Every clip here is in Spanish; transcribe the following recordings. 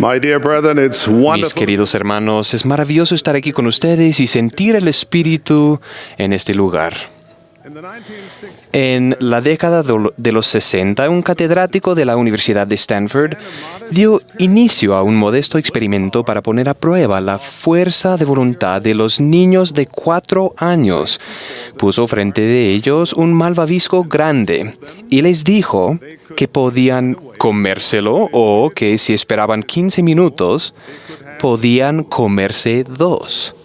My dear brethren, it's Mis wonderful. queridos hermanos, es maravilloso estar aquí con ustedes y sentir el Espíritu en este lugar. In the 1960s, En la década de los 60, un catedrático de la Universidad de Stanford dio inicio a un modesto experimento para poner a prueba la fuerza de voluntad de los niños de 4 años. Puso frente de ellos un malvavisco grande y les dijo que podían comérselo o que si esperaban 15 minutos, podían comerse 2.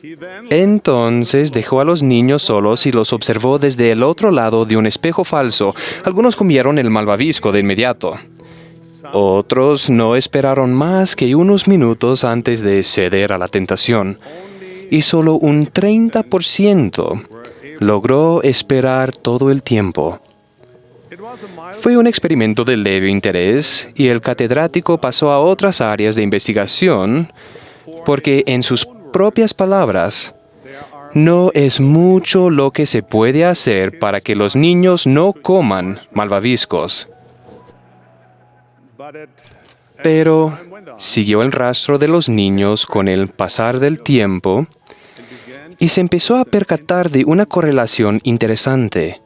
he then Entonces dejó a los niños solos y los observó desde el otro lado de un espejo falso. Algunos comieron el malvavisco de inmediato. Otros no esperaron más que unos minutos antes de ceder a la tentación. Y solo un 30% logró esperar todo el tiempo. it was a mild Fue un experimento de leve interés y el catedrático pasó a otras áreas de investigación porque, en sus propias palabras, no es mucho lo que se puede hacer para que los niños no coman malvaviscos. but it Pero siguió el rastro de los niños con el pasar del tiempo y se empezó a percatar de una correlación interesante.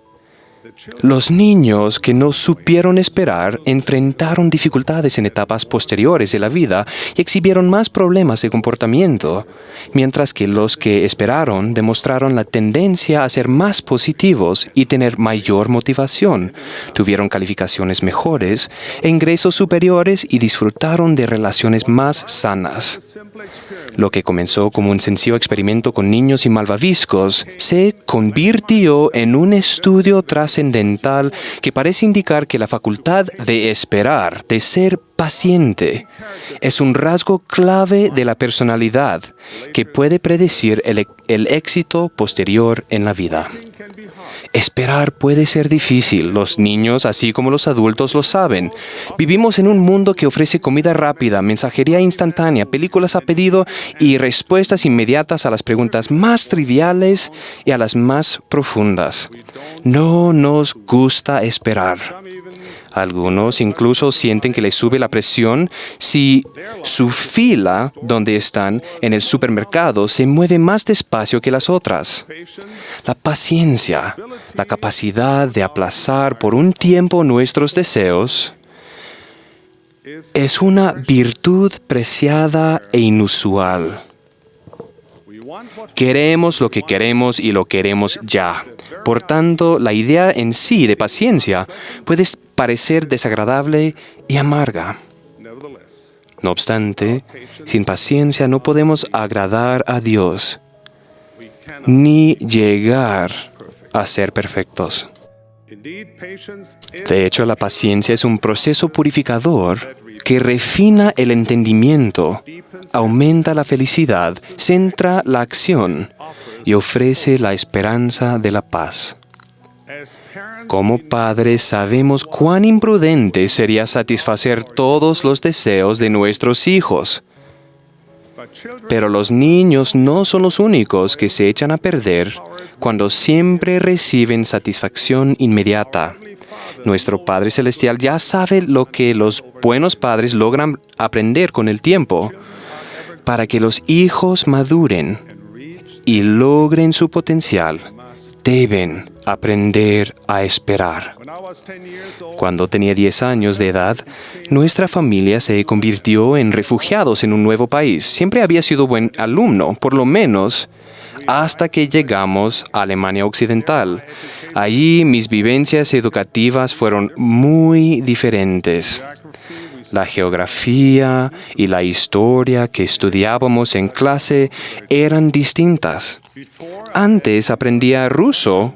Los niños que no supieron esperar enfrentaron dificultades en etapas posteriores de la vida y exhibieron más problemas de comportamiento, mientras que los que esperaron demostraron la tendencia a ser más positivos y tener mayor motivación, tuvieron calificaciones mejores e ingresos superiores y disfrutaron de relaciones más sanas. simple experiment. Lo que comenzó como un sencillo experimento con niños y malvaviscos se convirtió en un estudio trascendental que parece indicar que la facultad de esperar, de ser paciente, es un rasgo clave de la personalidad que puede predecir el éxito posterior en la vida. Can be hard. Esperar puede ser difícil. Los niños, así como los adultos, lo saben. Vivimos en un mundo que ofrece comida rápida, mensajería instantánea, películas a pedido y respuestas inmediatas a las preguntas más triviales y a las más profundas. No nos gusta esperar. Algunos incluso sienten que les sube la presión si su fila donde están en el supermercado se mueve más despacio que las otras. La paciencia, la capacidad de aplazar por un tiempo nuestros deseos, es una virtud preciada e inusual. We want what Queremos lo que queremos y lo queremos ya. Por tanto, la idea en sí de paciencia puede parecer desagradable y amarga. nevertheless. No obstante, sin paciencia no podemos agradar a Dios We cannot. ni llegar a ser perfectos. Indeed, patience is De hecho, la paciencia es un proceso purificador que refina el entendimiento, aumenta la felicidad, centra la acción y ofrece la esperanza de la paz. as parents. Como padres sabemos cuán imprudente sería satisfacer todos los deseos de nuestros hijos. But children Pero los niños no son los únicos que se echan a perder cuando siempre reciben satisfacción inmediata. Nuestro Padre Celestial ya sabe lo que los buenos padres logran aprender con el tiempo. Para que los hijos maduren y logren su potencial, deben aprender a esperar. when I was 10 years old, Cuando tenía 10 años de edad, nuestra familia se convirtió en refugiados en un nuevo país. Siempre había sido buen alumno, por lo menos hasta que llegamos a Alemania Occidental. Allí mis vivencias educativas fueron muy diferentes. La geografía y la historia que estudiábamos en clase eran distintas. Antes aprendía ruso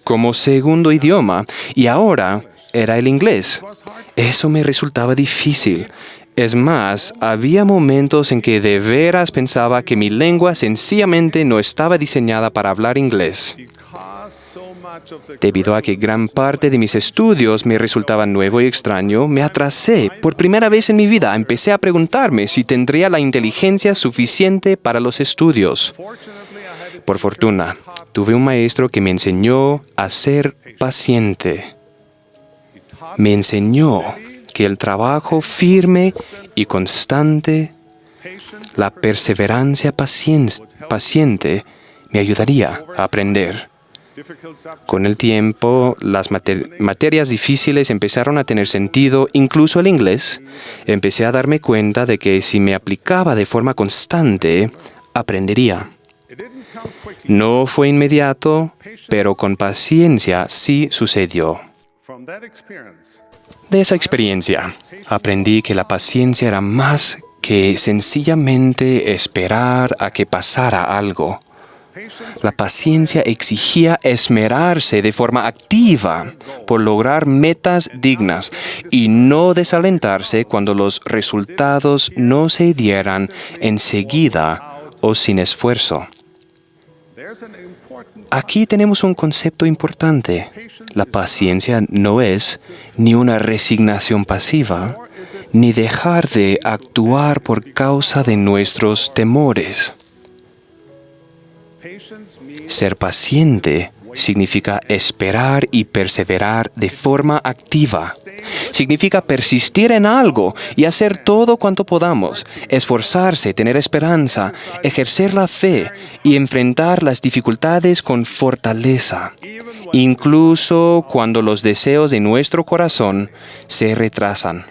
como segundo idioma y ahora era el inglés. Eso me resultaba difícil. Es más, había momentos en que de veras pensaba que mi lengua sencillamente no estaba diseñada para hablar inglés. because so much of the Debido a que gran parte de mis estudios me resultaba nuevo y extraño, me atrasé. Por primera vez en mi vida empecé a preguntarme si tendría la inteligencia suficiente para los estudios. fortunately I had it Por fortuna, tuve un maestro que me enseñó a ser paciente. Me enseñó que el trabajo firme y constante, la perseverancia paciente, me ayudaría a aprender. Con el tiempo, las materias difíciles empezaron a tener sentido, incluso el inglés. Empecé a darme cuenta de que si me aplicaba de forma constante, aprendería. No fue inmediato, pero con paciencia sí sucedió. De esa experiencia, aprendí que la paciencia era más que sencillamente esperar a que pasara algo. La paciencia exigía esmerarse de forma activa por lograr metas dignas y no desalentarse cuando los resultados no se dieran enseguida o sin esfuerzo. Aquí tenemos un concepto importante. La paciencia no es ni una resignación pasiva, ni dejar de actuar por causa de nuestros temores. Ser paciente significa esperar y perseverar de forma activa. Significa persistir en algo y hacer todo cuanto podamos, esforzarse, tener esperanza, ejercer la fe y enfrentar las dificultades con fortaleza, incluso cuando los deseos de nuestro corazón se retrasan.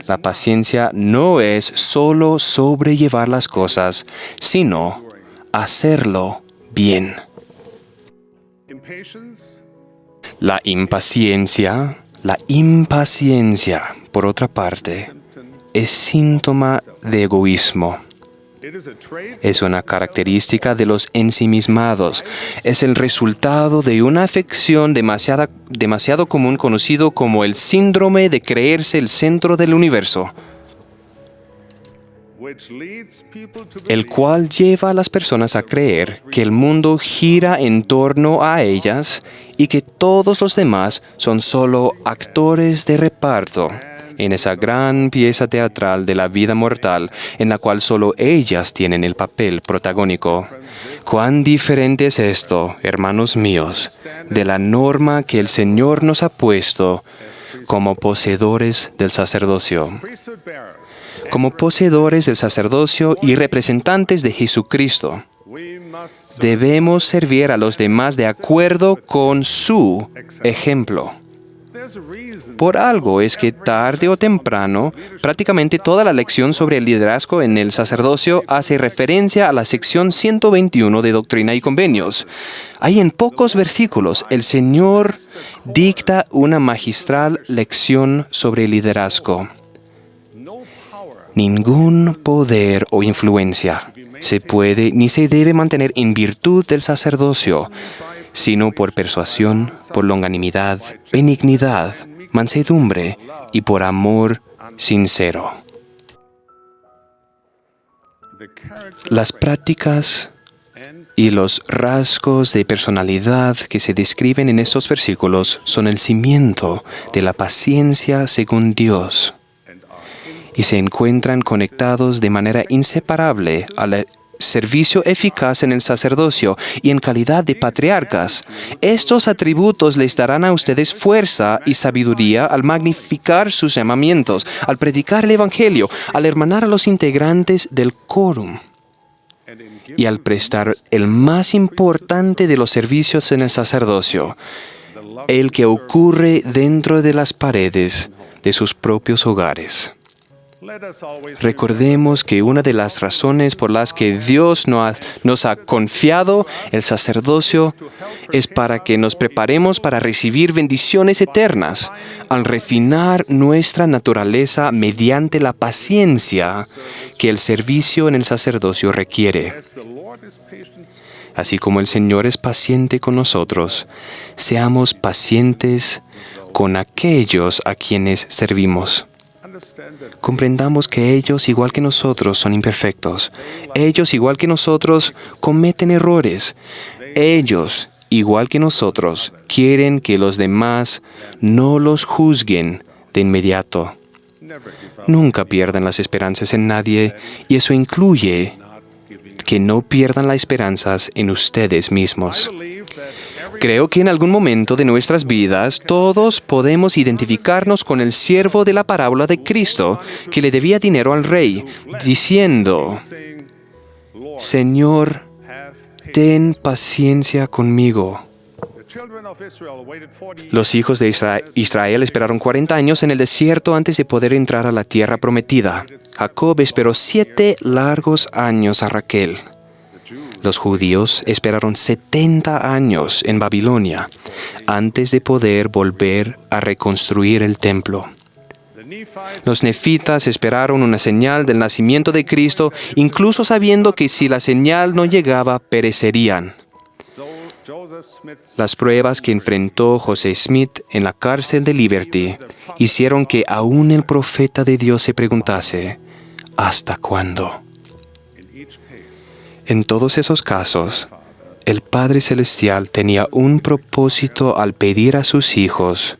La paciencia no es solo sobrellevar las cosas, sino hacerlo bien. La impaciencia, por otra parte, es síntoma de egoísmo. Es una característica de los ensimismados. Es el resultado de una afección demasiado común conocido como el síndrome de creerse el centro del universo, el cual lleva a las personas a creer que el mundo gira en torno a ellas y que todos los demás son solo actores de reparto en esa gran pieza teatral de la vida mortal en la cual solo ellas tienen el papel protagónico. ¿Cuán diferente es esto, hermanos míos, de la norma que el Señor nos ha puesto como poseedores del sacerdocio? Como poseedores del sacerdocio y representantes de Jesucristo, debemos servir a los demás de acuerdo con su ejemplo. Por algo es que tarde o temprano, prácticamente toda la lección sobre el liderazgo en el sacerdocio hace referencia a la sección 121 de Doctrina y Convenios. Ahí en pocos versículos, el Señor dicta una magistral lección sobre el liderazgo. Ningún poder o influencia se puede ni se debe mantener en virtud del sacerdocio, sino por persuasión, por longanimidad, benignidad, mansedumbre y por amor sincero. Las prácticas y los rasgos de personalidad que se describen en estos versículos son el cimiento de la paciencia según Dios y se encuentran conectados de manera inseparable al servicio eficaz en el sacerdocio y en calidad de patriarcas. Estos atributos les darán a ustedes fuerza y sabiduría al magnificar sus llamamientos, al predicar el Evangelio, al hermanar a los integrantes del quórum y al prestar el más importante de los servicios en el sacerdocio, el que ocurre dentro de las paredes de sus propios hogares. Recordemos que una de las razones por las que Dios nos ha confiado el sacerdocio es para que nos preparemos para recibir bendiciones eternas, al refinar nuestra naturaleza mediante la paciencia que el servicio en el sacerdocio requiere. Así como el Señor es paciente con nosotros, seamos pacientes con aquellos a quienes servimos. Comprendamos que ellos, igual que nosotros, son imperfectos. Ellos, igual que nosotros, cometen errores. Ellos, igual que nosotros, quieren que los demás no los juzguen de inmediato. Nunca pierdan las esperanzas en nadie, y eso incluye que no pierdan las esperanzas en ustedes mismos. Creo que en algún momento de nuestras vidas todos podemos identificarnos con el siervo de la parábola de Cristo que le debía dinero al rey, diciendo, saying, Lord, Señor, have pity. ten paciencia conmigo. The children of Israel waited 40 years. Los hijos de Israel esperaron 40 años en el desierto antes de poder entrar a la tierra prometida. Jacob esperó 7 largos años a Raquel. Los judíos esperaron 70 años en Babilonia antes de poder volver a reconstruir el templo. The Nephites, Los nefitas esperaron una señal del nacimiento de Cristo, incluso sabiendo que si la señal no llegaba, perecerían. Joseph Smith, Las pruebas que enfrentó José Smith en la cárcel de Liberty hicieron que aún el profeta de Dios se preguntase, ¿hasta cuándo? in each case, En todos esos casos, el Padre Celestial tenía un propósito al pedir a sus hijos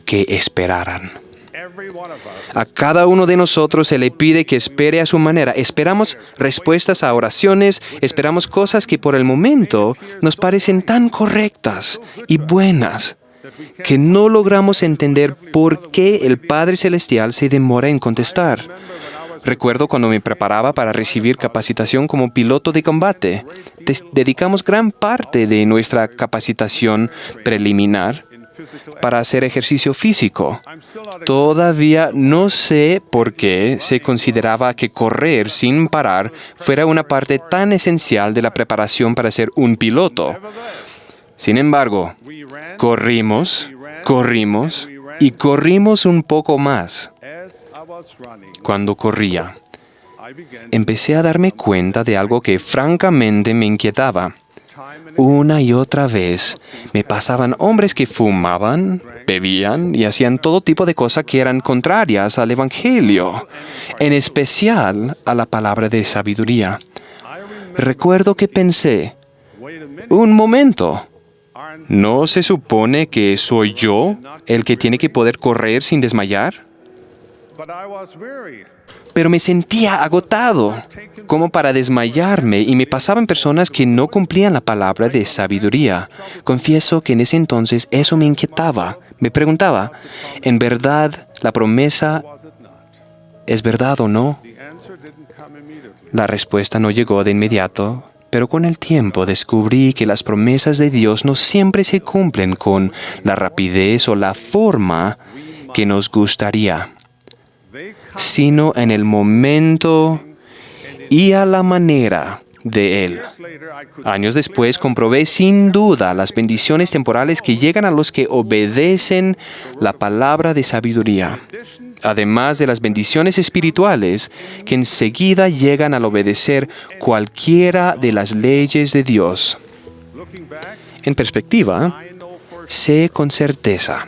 que esperaran. every one of us A cada uno de nosotros se le pide que espere a su manera. Esperamos respuestas a oraciones, esperamos cosas que por el momento nos parecen tan correctas y buenas que no logramos entender por qué el Padre Celestial se demora en contestar. Recuerdo cuando me preparaba para recibir capacitación como piloto de combate. Dedicamos gran parte de nuestra capacitación preliminar in physical para hacer ejercicio físico. I'm still not Todavía no sé por qué se consideraba que correr sin parar fuera una parte tan esencial de la preparación para ser un piloto. Sin embargo, we ran corrimos y corrimos un poco más. as I was running. Cuando corría, I began empecé a darme cuenta de algo que francamente me inquietaba. time and Una y otra vez me pasaban hombres que fumaban, bebían y hacían todo tipo de cosas que eran contrarias al Evangelio, en especial a la palabra de sabiduría. Recuerdo que pensé, wait a minute, un momento, aren't ¿no se supone que soy yo el que tiene que poder correr sin desmayar? but I was weary. Pero me sentía agotado, como para desmayarme, y me pasaban personas que no cumplían la palabra de sabiduría. Confieso que en ese entonces eso me inquietaba. Me preguntaba, ¿en verdad la promesa Was it not? es verdad o no? The answer didn't come immediately. La respuesta no llegó de inmediato, pero con el tiempo descubrí que las promesas de Dios no siempre se cumplen con la rapidez o la forma que nos gustaría, They come sino en el momento y a la manera de Él. years later. I could Años después comprobé sin duda las bendiciones temporales que llegan a los que obedecen la palabra de sabiduría, además de las bendiciones espirituales que enseguida llegan al obedecer cualquiera de las leyes de Dios. looking back. En perspectiva, I know for sé con certeza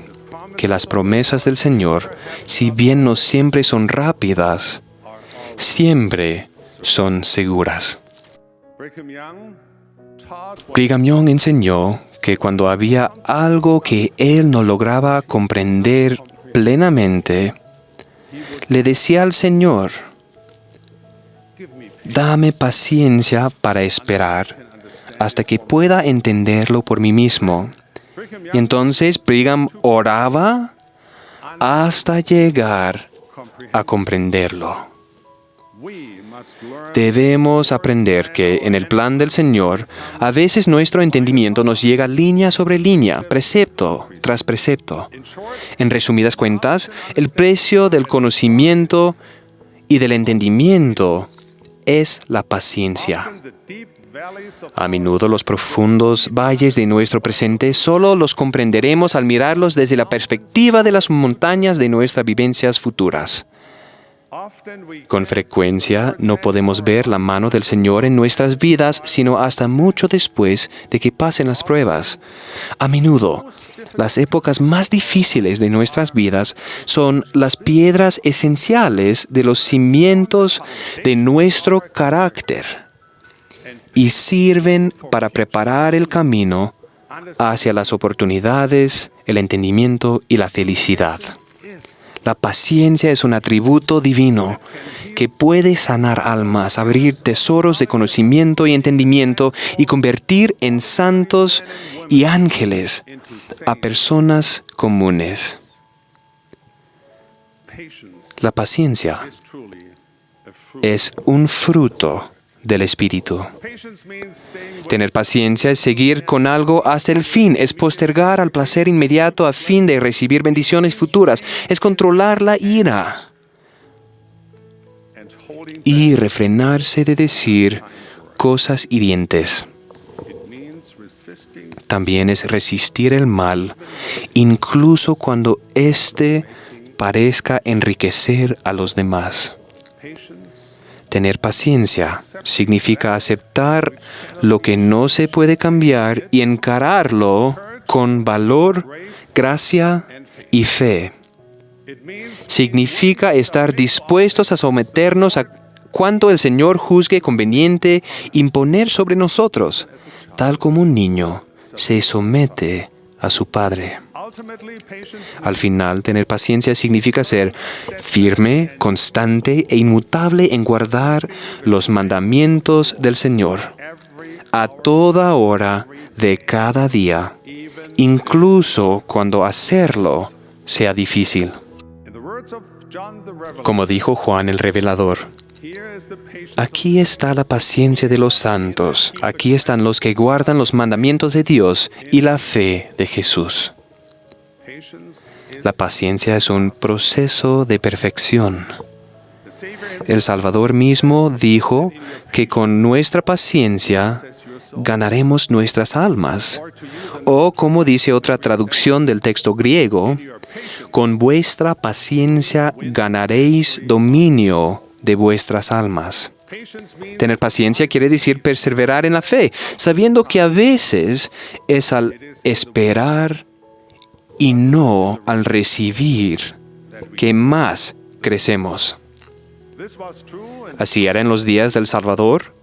que las promesas del Señor, si bien no siempre son rápidas, siempre son seguras. Brigham Young taught what Brigham Young enseñó que cuando había algo que él no lograba comprender plenamente, le decía al Señor, give me dame paciencia para esperar hasta que pueda entenderlo por mí mismo. Brigham Y Young entonces Brigham oraba hasta llegar a comprenderlo. we must learn Debemos aprender que en el plan del Señor, a veces nuestro entendimiento nos llega línea sobre línea, precepto tras precepto. in short En resumidas cuentas, el precio del conocimiento y del entendimiento es la paciencia. the deep valleys of A menudo los profundos valles de nuestro presente solo los comprenderemos al mirarlos desde la perspectiva de las montañas de nuestras vivencias futuras. often we Con frecuencia no podemos ver la mano del Señor en nuestras vidas sino hasta mucho después de que pasen las pruebas. A menudo, las épocas más difíciles de nuestras vidas son las piedras esenciales de los cimientos de nuestro carácter y sirven para preparar el camino hacia las oportunidades, el entendimiento y la felicidad. La paciencia es un atributo divino que puede sanar almas, abrir tesoros de conocimiento y entendimiento y convertir en santos y ángeles a personas comunes. La paciencia es un fruto del Espíritu. Tener paciencia es seguir con algo hasta el fin, es postergar al placer inmediato a fin de recibir bendiciones futuras, es controlar la ira y refrenarse de decir cosas hirientes. También es resistir el mal, incluso cuando éste parezca enriquecer a los demás. Tener paciencia significa aceptar lo que no se puede cambiar y encararlo con valor, gracia y fe. Significa estar dispuestos a someternos a cuanto el Señor juzgue conveniente imponer sobre nosotros, tal como un niño se somete a su padre. Al final, tener paciencia significa ser firme, constante e inmutable en guardar los mandamientos del Señor a toda hora de cada día, incluso cuando hacerlo sea difícil. Como dijo Juan el Revelador, aquí está la paciencia de los santos, aquí están los que guardan los mandamientos de Dios y la fe de Jesús. La paciencia es un proceso de perfección. El Salvador mismo dijo que con nuestra paciencia ganaremos nuestras almas. O, como dice otra traducción del texto griego, con vuestra paciencia ganaréis dominio de vuestras almas. Tener paciencia quiere decir perseverar en la fe, sabiendo que a veces es al esperar y no al recibir que más crecemos. Así era en los días del Salvador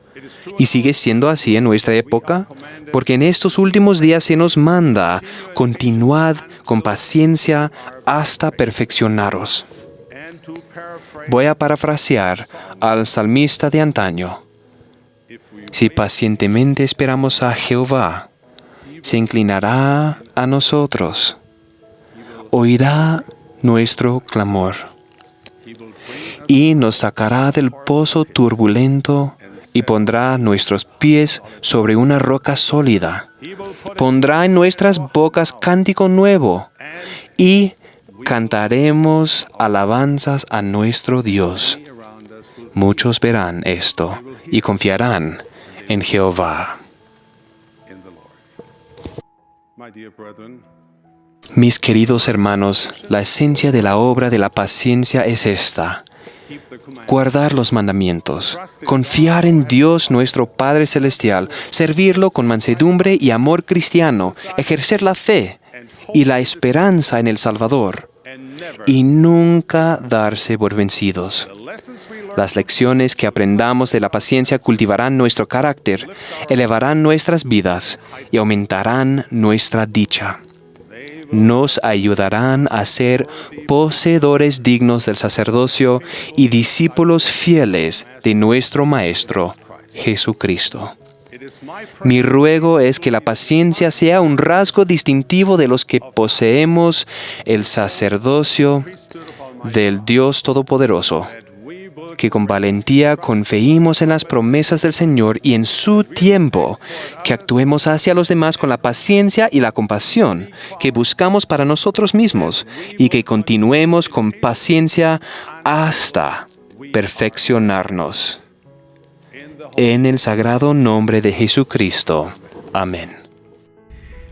y sigue siendo así en nuestra época, porque en estos últimos días se nos manda: continuad con paciencia hasta perfeccionaros. Voy a parafrasear al salmista de antaño. Si pacientemente esperamos a Jehová, se inclinará a nosotros, oirá nuestro clamor y nos sacará del pozo turbulento y pondrá nuestros pies sobre una roca sólida. Pondrá en nuestras bocas cántico nuevo y cantaremos alabanzas a nuestro Dios. Muchos verán esto y confiarán en Jehová. Mis queridos hermanos, la esencia de la obra de la paciencia es esta: guardar los mandamientos, confiar en Dios nuestro Padre Celestial, servirlo con mansedumbre y amor cristiano, ejercer la fe y la esperanza en el Salvador, y nunca darse por vencidos. Las lecciones que aprendamos de la paciencia cultivarán nuestro carácter, elevarán nuestras vidas y aumentarán nuestra dicha. Nos ayudarán a ser poseedores dignos del sacerdocio y discípulos fieles de nuestro Maestro, Jesucristo. Mi ruego es que la paciencia sea un rasgo distintivo de los que poseemos el sacerdocio del Dios Todopoderoso, que con valentía confiemos en las promesas del Señor y en su tiempo, que actuemos hacia los demás con la paciencia y la compasión que buscamos para nosotros mismos y que continuemos con paciencia hasta perfeccionarnos. En el sagrado nombre de Jesucristo. Amén.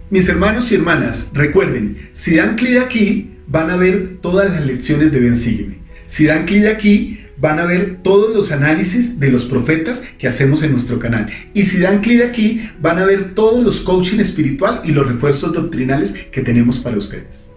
Mis hermanos y hermanas, recuerden, si dan clic aquí, van a ver todas las lecciones de Ven Sígueme. Si dan clic aquí, van a ver todos los análisis de los profetas que hacemos en nuestro canal. Y si dan clic aquí, van a ver todos los coaching espiritual y los refuerzos doctrinales que tenemos para ustedes.